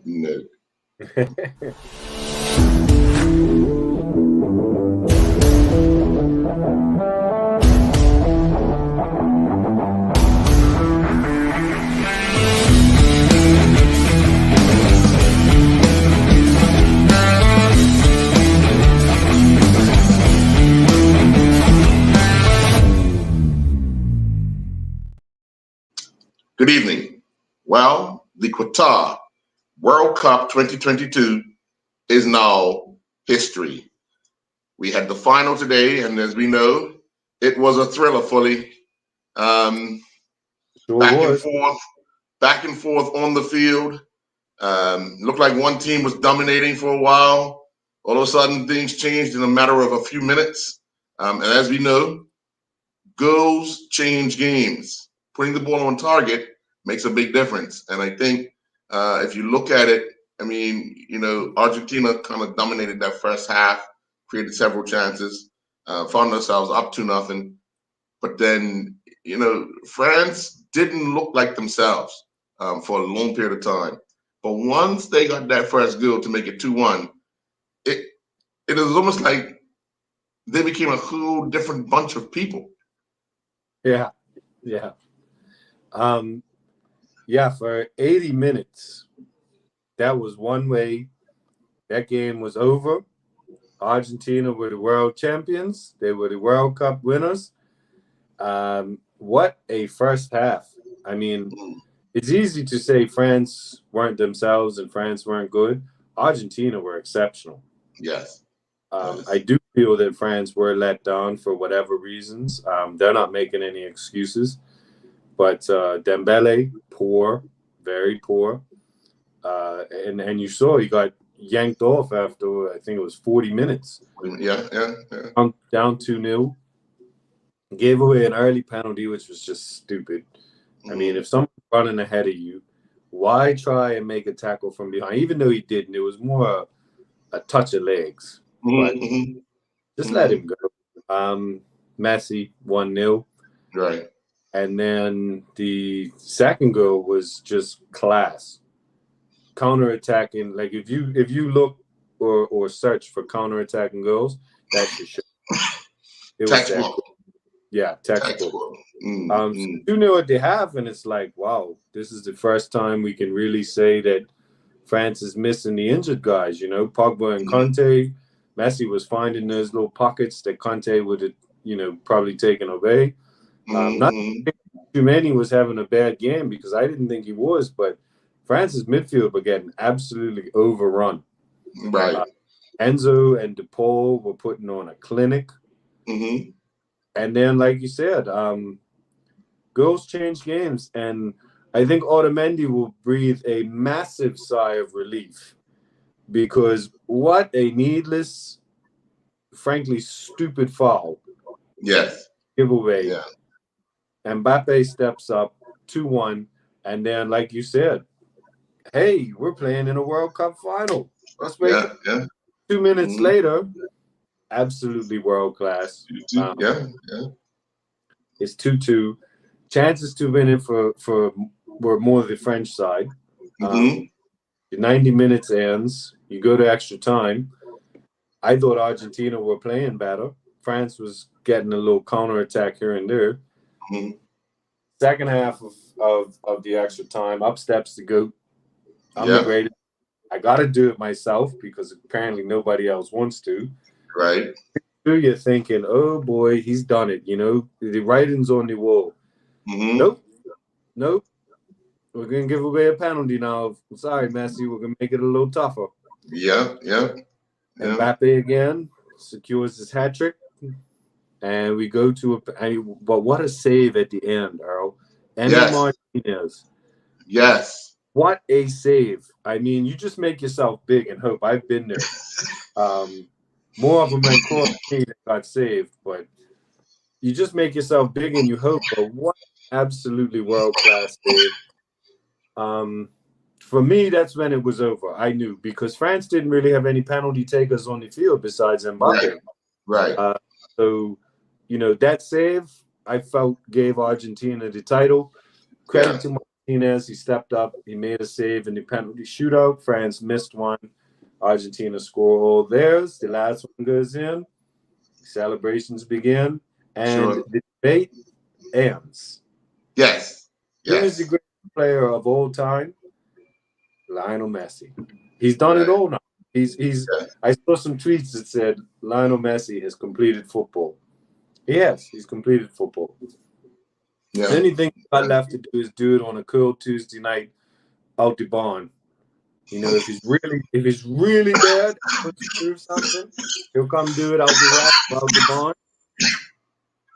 No. Good evening. Well, the Qatar World Cup 2022 is now history. We had the final today, and as we know, it was a thriller fully. Back and forth on the field. Looked like one team was dominating for a while. All of a sudden, things changed in a matter of a few minutes. And as we know, goals change games. Putting the ball on target makes a big difference. And I think if you look at it, I mean, Argentina kind of dominated that first half, created several chances, found themselves up 2-0. But then, France didn't look like themselves for a long period of time. But once they got that first goal to make it 2-1, it was almost like they became a whole different bunch of people. Yeah. For 80 minutes, that was one way. That game was over. Argentina were the world champions. They were the World Cup winners. What a first half. I mean, it's easy to say France weren't themselves and France weren't good. Argentina were exceptional. Yes. I do feel that France were let down for whatever reasons. They're not making any excuses. But Dembele, poor, very poor. And you saw he got yanked off after, I think it was 40 minutes. Yeah. Down 2-0. Gave away an early penalty, which was just stupid. I mean, if someone's running ahead of you, why try and make a tackle from behind? Even though he didn't, it was more a touch of legs. But just let him go. Messi, 1-0. Right. And then the second goal was just class. Counter-attacking, like if you look or search for counter-attacking goals, that's your shit. It textbook. Textbook. 2-0 at the half, and it's like, wow, this is the first time we can really say that France is missing the injured guys. Pogba and Conte. Messi was finding those little pockets that Conte would have, probably taken away. Not Tchouaméni was having a bad game because I didn't think he was, but France's midfield were getting absolutely overrun. Right. Enzo and DePaul were putting on a clinic. And then, like you said, goals change games. And I think Otamendi will breathe a massive sigh of relief because what a needless, frankly, stupid foul. Yes. Giveaway. Yeah. Mbappe steps up 2-1. And then, like you said, hey, we're playing in a World Cup final. Let's make it. 2 minutes later, absolutely world class. It's 2-2. Chances to win it were more the French side. 90 minutes ends. You go to extra time. I thought Argentina were playing better. France was getting a little counterattack here and there. Second half of the extra time, up steps the GOAT. I'm the greatest. I got to do it myself because apparently nobody else wants to. Right. You're thinking, oh boy, he's done it. The writing's on the wall. Nope. We're going to give away a penalty now. I'm sorry, Messi. We're going to make it a little tougher. Yeah. Mbappe again secures his hat trick. And we go to but what a save at the end, Earl. And Martinez. Yes. What a save. I mean, you just make yourself big and hope. I've been there. More of them than Corey that got saved, but you just make yourself big and you hope. But what absolutely world-class save. For me, that's when it was over. I knew because France didn't really have any penalty takers on the field besides Mbappe. Right. So, that save, I felt gave Argentina the title. Credit to Martinez, he stepped up. He made a save in the penalty shootout. France missed one. Argentina score all theirs. The last one goes in. Celebrations begin. And Sure. the debate ends. Yes. Who is the greatest player of all time? Lionel Messi. He's done it all now. I saw some tweets that said Lionel Messi has completed football. Yes, he's completed football. Yeah. The only thing I left to do is do it on a cool Tuesday night out the barn. You know, if he's really bad, wants to prove something, he'll come do it out the barn.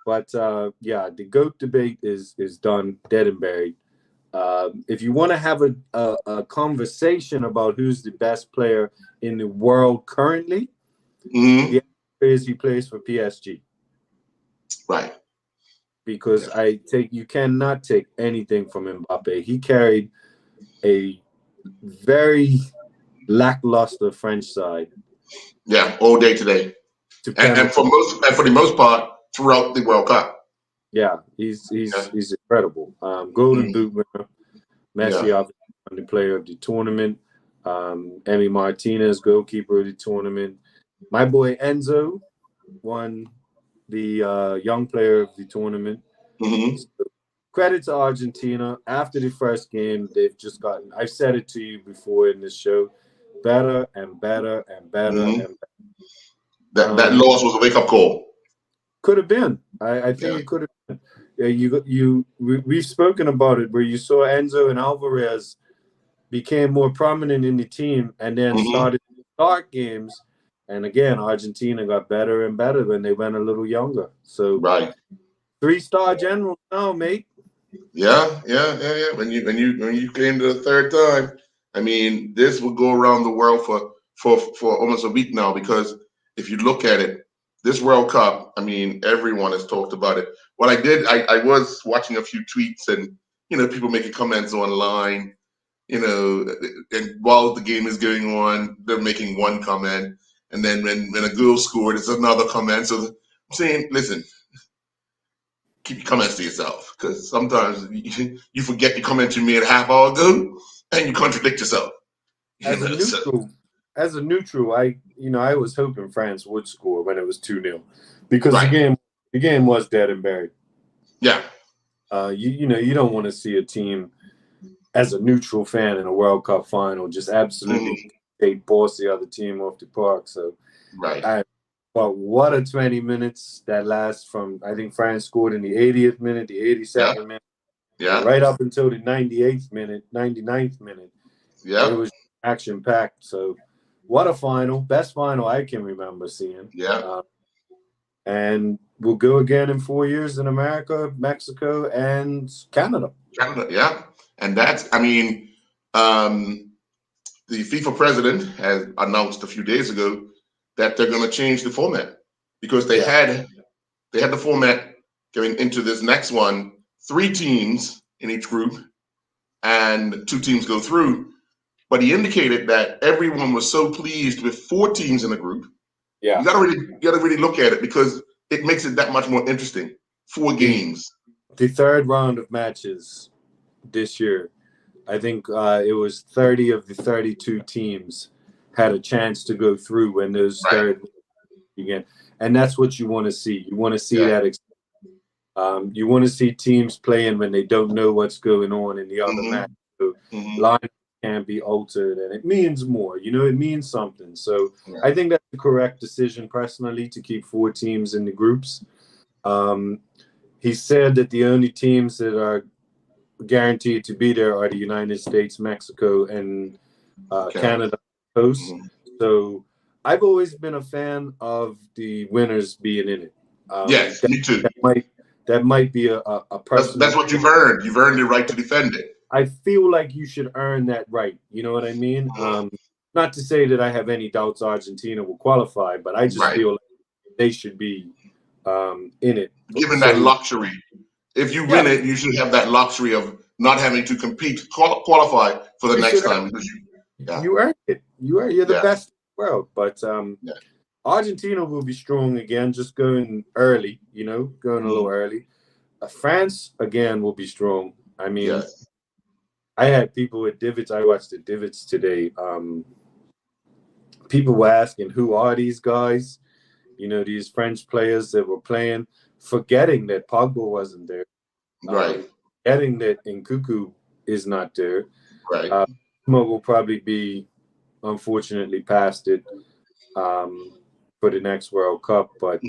But yeah, the GOAT debate is done, dead and buried. If you want to have a conversation about who's the best player in the world currently, the answer is he plays for PSG. Right. Because you cannot take anything from Mbappe. He carried a very lackluster French side. Yeah, all day today, and for the most part throughout the World Cup. Yeah, he's incredible. Golden Boot winner. Messi, obviously, the player of the tournament. Emi Martinez, goalkeeper of the tournament. My boy Enzo won the young player of the tournament. So, credit to Argentina. After the first game, they've just gotten, I've said it to you before in this show, better and better and better and better. That loss was a wake-up call. Could have been. I think it could have been. We've spoken about it where you saw Enzo and Alvarez became more prominent in the team and then started to start games. And again, Argentina got better and better when they went a little younger. So 3-star general now, mate. Yeah. When you came to the third time, I mean, this will go around the world for almost a week now, because if you look at it, this World Cup, I mean, everyone has talked about it. What I did, I was watching a few tweets and, people making comments online, and while the game is going on, they're making one comment. And then when a girl scored, it's another comment. So I'm saying, listen, keep your comments to yourself, because sometimes you forget the comment you made a half hour ago and you contradict yourself. As a neutral, I was hoping France would score when it was 2-0, because the game was dead and buried. Yeah. You don't want to see a team as a neutral fan in a World Cup final just absolutely boss the other team off the park. So but what a 20 minutes that lasts from, I think France scored in the 80th minute, the 82nd minute, right up until the 98th minute, 99th minute. Yeah, it was action packed. So what a final, best final I can remember seeing. Yeah. And we'll go again in 4 years in America, Mexico, and Canada. Yeah. And that's, the FIFA president has announced a few days ago that they're going to change the format, because they had the format going into this next one, 3 teams in each group and 2 teams go through. But he indicated that everyone was so pleased with 4 teams in a group. Yeah, you gotta really look at it, because it makes it that much more interesting. 4 games. The third round of matches this year, I think it was 30 of the 32 teams had a chance to go through when those third again, and that's what you want to see. You want to see that. You want to see teams playing when they don't know what's going on in the other match. So lines can be altered, and it means more. It means something. So I think that's the correct decision, personally, to keep 4 teams in the groups. He said that the only teams that are guaranteed to be there are the United States, Mexico, and Canada hosts. So I've always been a fan of the winners being in it. Yes, me too. That might be a person. That's what you've earned. You've earned the right to defend it. I feel like you should earn that right. You know what I mean? Not to say that I have any doubts Argentina will qualify, but I just feel like they should be in it. Given that luxury. If you win it, you should have that luxury of not having to qualify for the next time. You earned it. You're the best in the world. But Argentina will be strong again, just going early, going a little early. France, again, will be strong. I mean, I had people at Divots. I watched the Divots today. People were asking, who are these guys? You know, these French players that were playing, forgetting that Pogba wasn't there. Right. Forgetting that Nkunku is not there. Right. Will probably be, unfortunately, past it for the next World Cup. But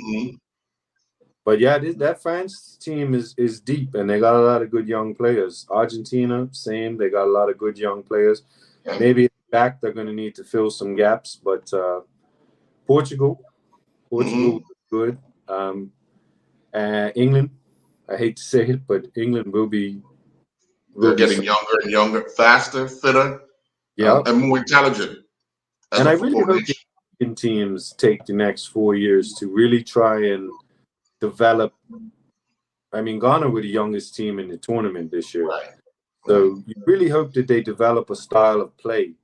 yeah, that France team is deep, and they got a lot of good young players. Argentina, same. They got a lot of good young players. Yeah. Maybe back they're going to need to fill some gaps, but Portugal good. England, I hate to say it, but England will be. They're getting younger and younger, faster, fitter, and more intelligent. And I really hope the African teams take the next 4 years to really try and develop. I mean, Ghana were the youngest team in the tournament this year. Right. So you really hope that they develop a style of play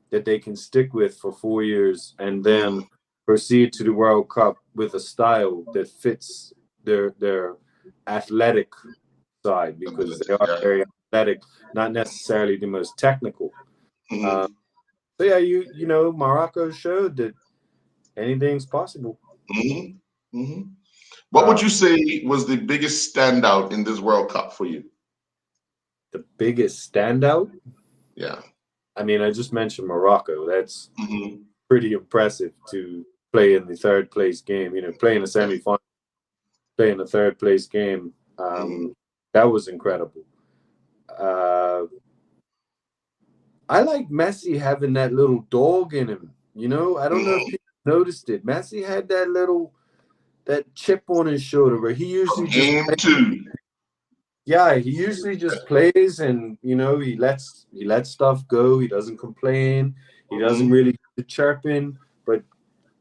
that they can stick with for 4 years and then proceed to the World Cup with a style that fits their athletic side, because they are very athletic, not necessarily the most technical. So yeah, you know, Morocco showed that anything's possible. What would you say was the biggest standout in this World Cup for you? The biggest standout? Yeah. I mean, I just mentioned Morocco. That's pretty impressive to play in the third place game. You know, playing a semifinal, playing a third place game. That was incredible. I like Messi having that little dog in him. You know, I don't know if people noticed it. Messi had that chip on his shoulder where he usually he usually just plays, and you know, he lets stuff go. He doesn't complain. He doesn't really do the chirping. But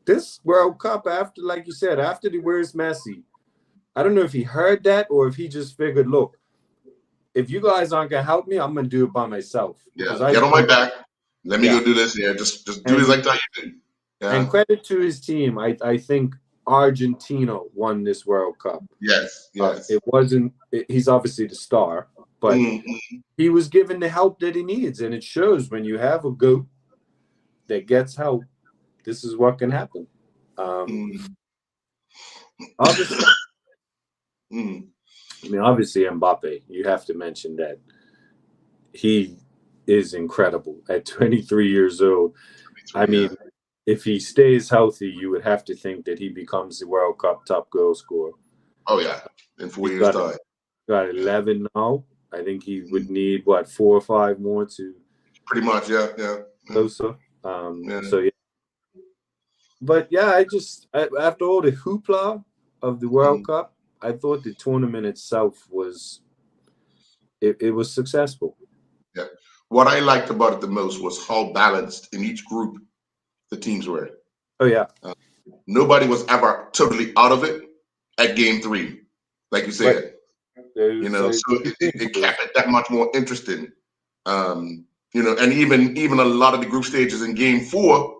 this World Cup, after, like you said, after the Where's Messi, I don't know if he heard that or if he just figured, look, if you guys aren't gonna help me, I'm gonna do it by myself. Yeah, get on my back. Let me go do this. Yeah, just do it like that you do. Yeah. And credit to his team. I think Argentina won this World Cup. Yes. It wasn't. He's obviously the star, but he was given the help that he needs, and it shows when you have a GOAT that gets help. This is what can happen. Obviously, I mean, obviously Mbappe. You have to mention that he is incredible at 23 years old. I mean, if he stays healthy, you would have to think that he becomes the World Cup top goal scorer. Oh yeah, in 4 years' time. Got 11 now. I think he would need 4 or 5 more to. Pretty much, yeah. Closer. So yeah. But yeah, after all the hoopla of the World Cup, I thought the tournament itself was it was successful. Yeah. What I liked about it the most was how balanced in each group the teams were. Oh yeah. Nobody was ever totally out of it at game 3, like you said. You know, so it kept it that much more interesting. You know, and even a lot of the group stages in game 4,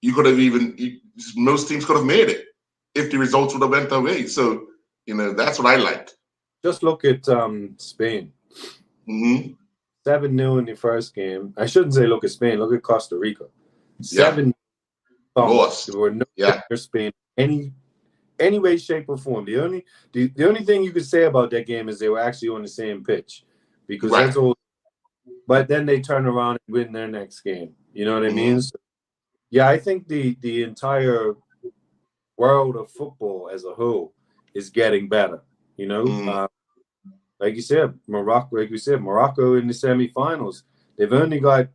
you could have most teams could have made it if the results would have went their way. So, you know, that's what I liked. Just look at Spain. 7-0 in the first game. I shouldn't say look at Spain. Look at Costa Rica. 7 lost. There were no Spain any way, shape, or form. The only thing you could say about that game is they were actually on the same pitch, because that's all. But then they turn around and win their next game. You know what I mean? So, yeah, I think the entire world of football as a whole is getting better. You know, like you said, Morocco in the semifinals, they've only got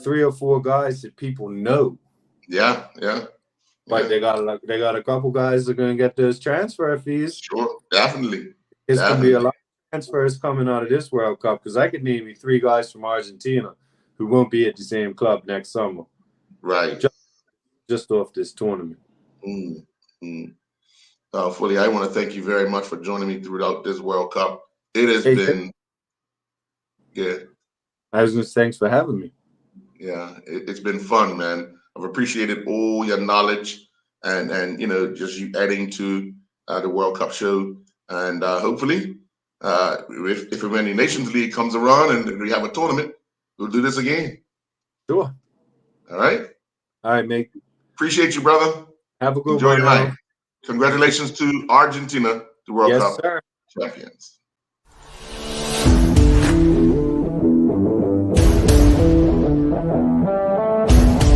3 or 4 guys that people know. Yeah. But they got a couple guys that are going to get those transfer fees. Sure, definitely. There's going to be a lot of transfers coming out of this World Cup, because I could name you 3 guys from Argentina who won't be at the same club next summer. Right. Just off this tournament. Fully, I want to thank you very much for joining me throughout this World Cup. It has been, I was going to say, thanks for having me. Yeah, it's been fun, man. I've appreciated all your knowledge and you know, just you adding to the World Cup show. And hopefully, if the Nations League comes around and we have a tournament, we'll do this again. Sure. All right. All right, mate. Appreciate you, brother. Have a good Enjoy one. your night. Congratulations to Argentina, the World Yes, Cup sir. champions.